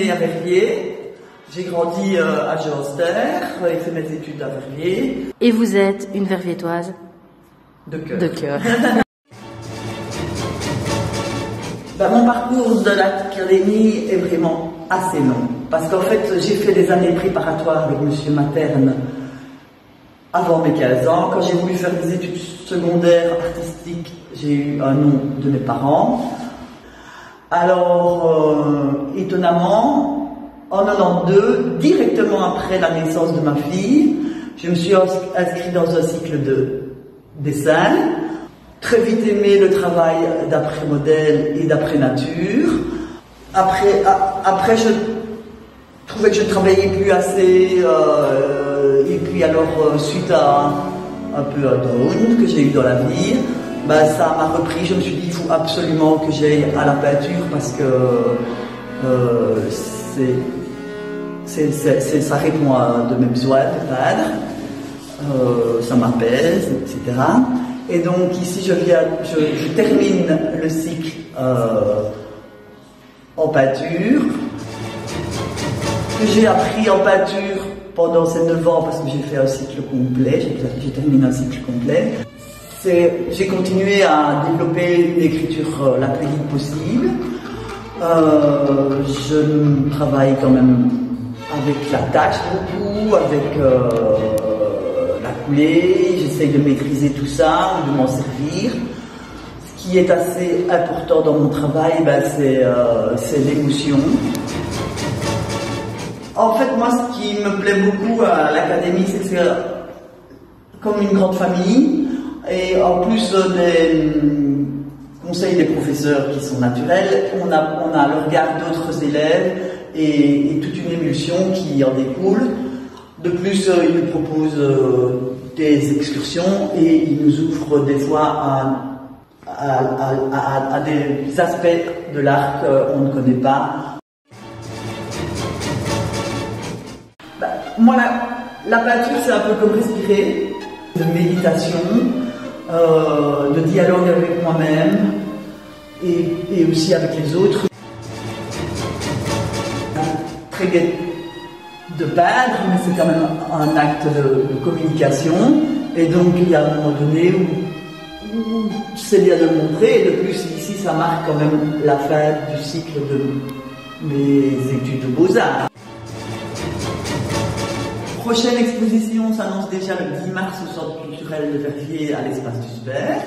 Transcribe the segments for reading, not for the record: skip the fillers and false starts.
né à Verviers. J'ai grandi à Géoster, j'ai fait mes études à Verviers. Et vous êtes une verviétoise De cœur. De cœur. Mon parcours de l'académie est vraiment assez long. Parce qu'en fait, j'ai fait des années préparatoires avec monsieur Materne avant mes 15 ans. Quand j'ai voulu faire des études secondaires artistiques, j'ai eu un nom de mes parents. Alors, étonnamment, en 92, directement après la naissance de ma fille, je me suis inscrite dans un cycle de dessin. Très vite aimé le travail d'après modèle et d'après nature. Après, je trouvais que je ne travaillais plus assez. Et puis alors, suite à un peu un down que j'ai eu dans la vie, ça m'a repris. Je me suis dit, il faut absolument que j'aille à la peinture parce que ça répond à de mes besoins de peindre. Ça m'apaise, etc. Et donc ici, je termine le cycle en peinture, que j'ai appris en peinture pendant ces 9 ans parce que j'ai fait un cycle complet, j'ai terminé un cycle complet. J'ai continué à développer une écriture la plus libre possible. Je travaille quand même avec la tâche beaucoup, avec la coulée, j'essaye de maîtriser tout ça, de m'en servir. Ce qui est assez important dans mon travail, c'est l'émotion. En fait, moi, ce qui me plaît beaucoup à l'académie, c'est que c'est comme une grande famille, et en plus des conseils des professeurs qui sont naturels, on a le regard d'autres élèves et toute une émulsion qui en découle. De plus, ils nous proposent des excursions et ils nous ouvrent des fois à des aspects de l'art qu'on ne connaît pas. Moi, la peinture, c'est un peu comme respirer, de méditation, de dialogue avec moi-même et aussi avec les autres. Très gai de peindre, mais c'est quand même un acte de communication. Et donc, il y a un moment donné où c'est bien de le montrer. Et de plus, ici, ça marque quand même la fin du cycle de mes études de beaux-arts. Prochaine exposition s'annonce déjà le 10 mars au Centre culturel de Verviers à l'espace du Super.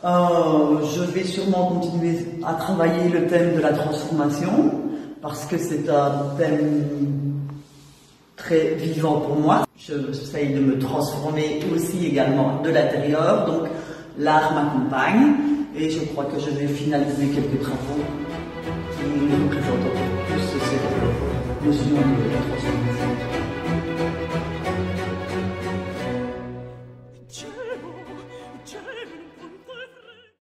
Je vais sûrement continuer à travailler le thème de la transformation parce que c'est un thème très vivant pour moi. J'essaye de me transformer aussi également de l'intérieur, donc l'art m'accompagne et je crois que je vais finaliser quelques travaux qui représentent encore plus cette notion de